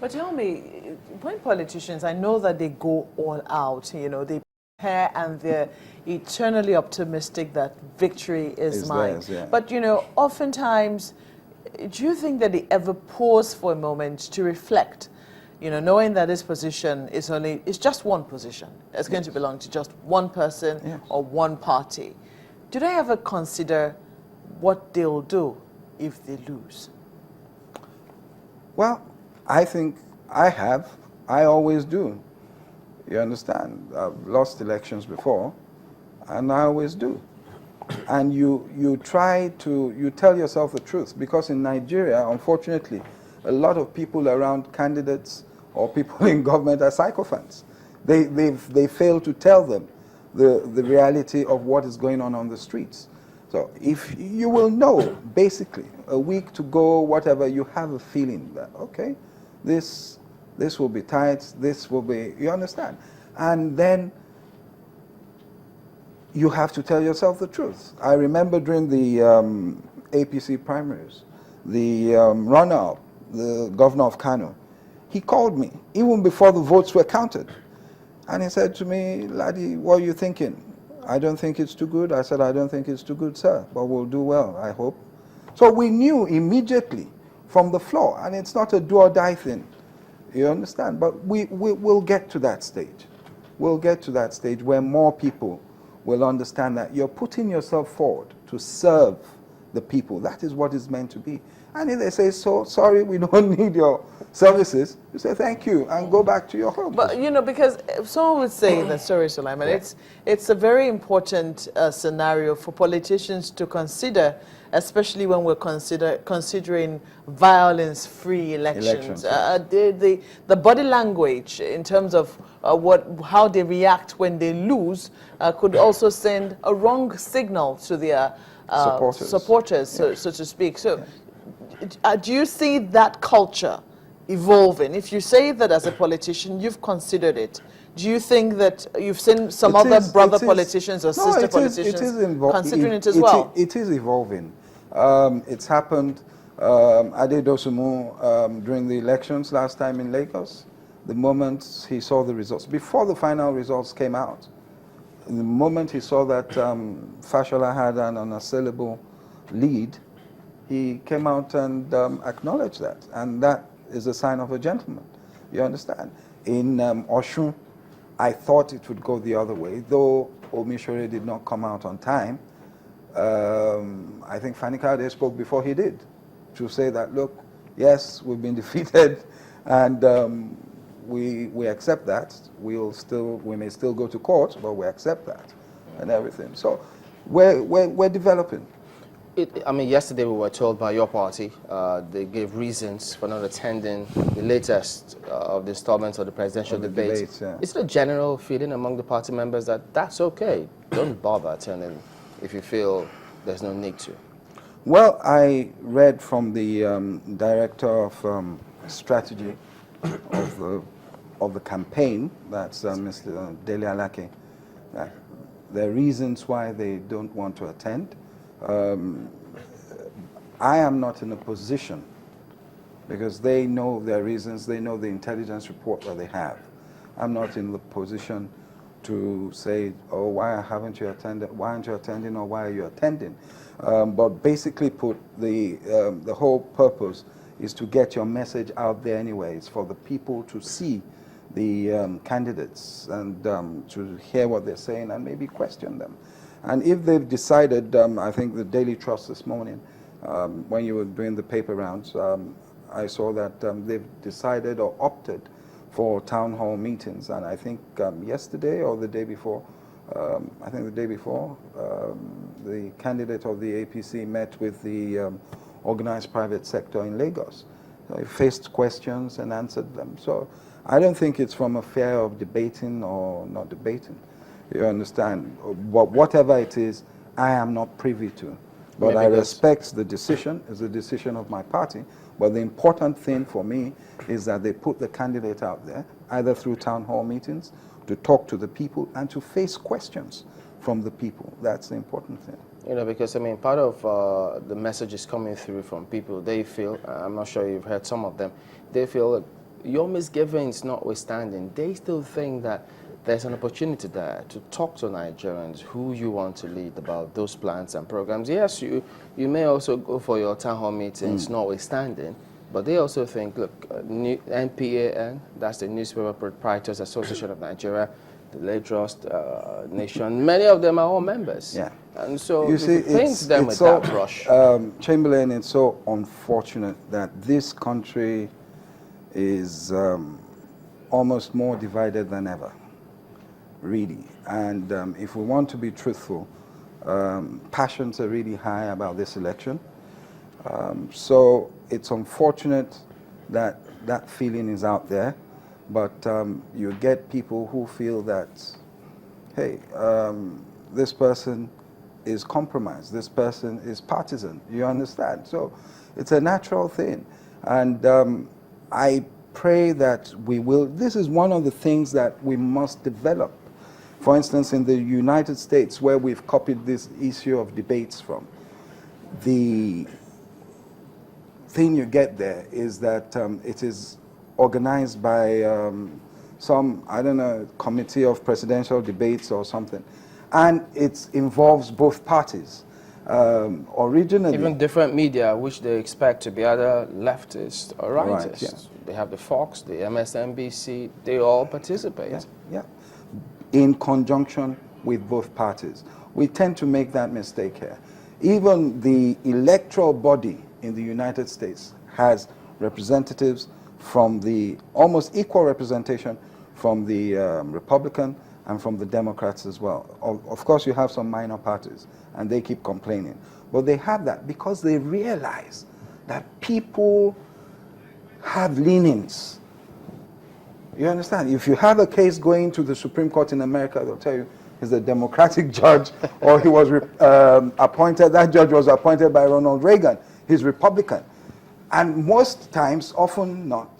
But tell me, when politicians, I know that they go all out, you know, they prepare and they're eternally optimistic that victory is mine. Theirs, yeah. But, you know, oftentimes, do you think that they ever pause for a moment to reflect, you know, knowing that this position is it's just one position. It's going to belong to just one person or one party. Do they ever consider what they'll do if they lose? Well, I think I always do. You understand? I've lost elections before, and I always do. And you tell yourself the truth, because in Nigeria, unfortunately, a lot of people around candidates or people in government are sycophants. They fail to tell them the reality of what is going on the streets. So if you will know, basically, a week to go, whatever, you have a feeling that, okay, this will be tight, this will be, you understand? And then you have to tell yourself the truth. I remember during the APC primaries, the runner-up, the governor of Kano, he called me, even before the votes were counted. And he said to me, "Laddie, what are you thinking?" "I don't think it's too good." I said, "I don't think it's too good, sir, but we'll do well, I hope." So we knew immediately from the floor, and it's not a do or die thing, you understand? But we'll get to that stage. We'll get to that stage where more people will understand that you're putting yourself forward to serve the people. That is what it's meant to be. And if they say, "So sorry, we don't need your services," you say thank you and go back to your home. But you know, because someone would say that, sorry, Sulaiman, it's a very important scenario for politicians to consider, especially when we're considering violence-free elections. The body language in terms of how they react when they lose could also send a wrong signal to their supporters, so to speak. So, do you see that culture evolving? If you say that as a politician, you've considered it, do you think that you've seen some brother politicians or sister politicians considering it as well? It is evolving. It's happened. Adedosumu, during the elections last time in Lagos, the moment he saw the results, before the final results came out, the moment he saw that Fashola had an unassailable lead, he came out and acknowledged that. And that is a sign of a gentleman. You understand? In Oshun, I thought it would go the other way, though Omishore did not come out on time. I think Fani Kayode spoke before he did to say that, look, yes, we've been defeated, and we accept that. We may still go to court, but we accept that and everything. So we're developing. I mean, yesterday we were told by your party, they gave reasons for not attending the latest of the installments of the presidential debates. Is it a general feeling among the party members that that's okay, don't bother attending if you feel there's no need to? Well, I read from the director of strategy of the campaign, that's Mr. Dele Alake, that there are reasons why they don't want to attend. I am not in a position, because they know their reasons, they know the intelligence report that they have. I'm not in the position to say, oh, why haven't you attended, why aren't you attending, or why are you attending? But basically put, the whole purpose is to get your message out there anyways, for the people to see the candidates and to hear what they're saying and maybe question them. And if they've decided, I think the Daily Trust this morning, when you were doing the paper rounds, I saw that they've decided or opted for town hall meetings. And I think yesterday or the day before, I think the day before, the candidate of the APC met with the organized private sector in Lagos. So he faced questions and answered them. So I don't think it's from a fear of debating or not debating. You understand? But whatever it is, I am not privy to. But I respect the decision. It's the decision of my party. But the important thing for me is that they put the candidate out there, either through town hall meetings, to talk to the people and to face questions from the people. That's the important thing. You know, because I mean, part of the messages coming through from people, they feel, I'm not sure you've heard some of them, they feel your misgivings notwithstanding, they still think that there's an opportunity there to talk to Nigerians who you want to lead about those plans and programs. Yes, you may also go for your town hall meetings notwithstanding, but they also think, look, NPAN, that's the Newspaper Proprietors Association of Nigeria, the Lagos Nation, many of them are all members. Yeah. And so you see, paint them with that brush. Chamberlain, it's so unfortunate that this country is almost more divided than ever, really. And if we want to be truthful, passions are really high about this election. So it's unfortunate that that feeling is out there. But you get people who feel that, hey, this person is compromised, this person is partisan, you understand? So it's a natural thing. And I pray that we will, this is one of the things that we must develop. For instance, in the United States, where we've copied this issue of debates from, the thing you get there is that it is organized by some, I don't know, committee of presidential debates or something. And it involves both parties. Originally, even different media, which they expect to be either leftist or rightist. Right, yeah. They have the Fox, the MSNBC, they all participate. Yeah, in conjunction with both parties. We tend to make that mistake here. Even the electoral body in the United States has representatives from the almost equal representation from the Republican and from the Democrats as well. Of course, you have some minor parties, and they keep complaining. But they have that because they realize that people have leanings. You understand? If you have a case going to the Supreme Court in America, they'll tell you he's a Democratic judge, or he was appointed, that judge was appointed by Ronald Reagan. He's Republican. And most times, often not,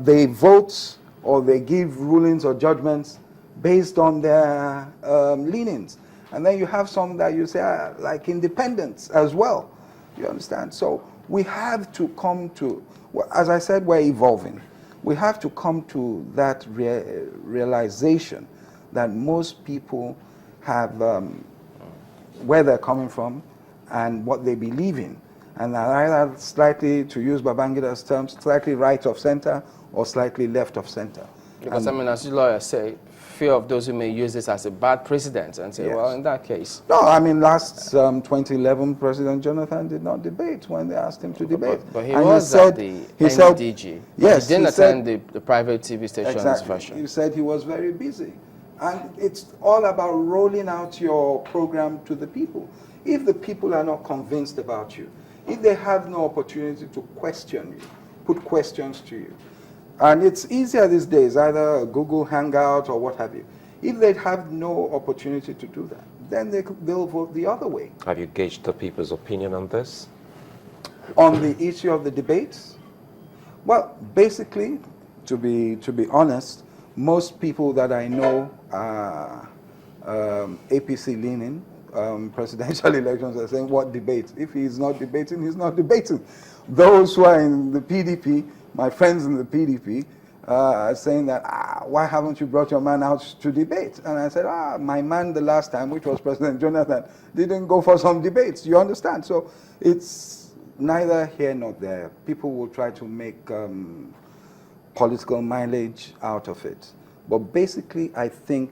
they vote or they give rulings or judgments based on their leanings. And then you have some that you say like independents as well. You understand? So we have to come to, as I said, we're evolving. We have to come to that realization that most people have where they're coming from and what they believe in. And are either slightly, to use Babangida's terms, slightly right of center or slightly left of center. Because, I mean, as you lawyers say, fear of those who may use this as a bad precedent and say, Yes. well, in that case. No, I mean, last 2011, President Jonathan did not debate when they asked him to debate. But he and was at the NDG. Yes, he didn't he attend said, the private TV station's exactly. version. He said he was very busy. And it's all about rolling out your program to the people. If the people are not convinced about you, if they have no opportunity to question you, put questions to you, and it's easier these days, either a Google Hangout or what have you. If they have no opportunity to do that, then they'll vote the other way. Have you gauged the people's opinion on this? On the issue of the debates? Well, basically, to be honest, most people that I know are APC leaning. Presidential elections are saying, what debate? If he's not debating, he's not debating. Those who are in the PDP, my friends in the PDP, are saying that, why haven't you brought your man out to debate? And I said, my man the last time, which was President Jonathan, didn't go for some debates. You understand? So it's neither here nor there. People will try to make political mileage out of it. But basically, I think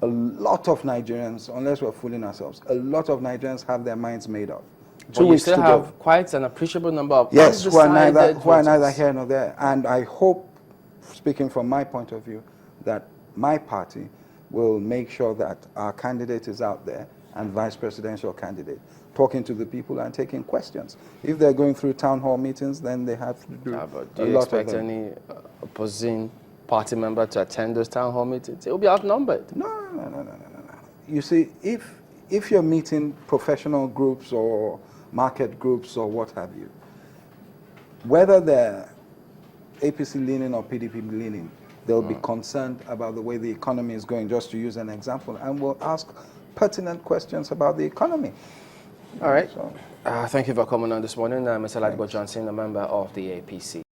a lot of Nigerians, unless we're fooling ourselves, a lot of Nigerians have their minds made up. But you still have quite an appreciable number of yes, who are neither here nor there. And I hope, speaking from my point of view, that my party will make sure that our candidate is out there and vice presidential candidate, talking to the people and taking questions. If they're going through town hall meetings, then they have to do a lot of them. Do you expect any opposing party member to attend those town hall meetings? It will be outnumbered. No. You see, if you're meeting professional groups or market groups or what have you, whether they're APC leaning or PDP leaning, they'll be concerned about the way the economy is going, just to use an example, and will ask pertinent questions about the economy. All right. So, Thank you for coming on this morning. Mr. Ladipo Johnson, a member of the APC.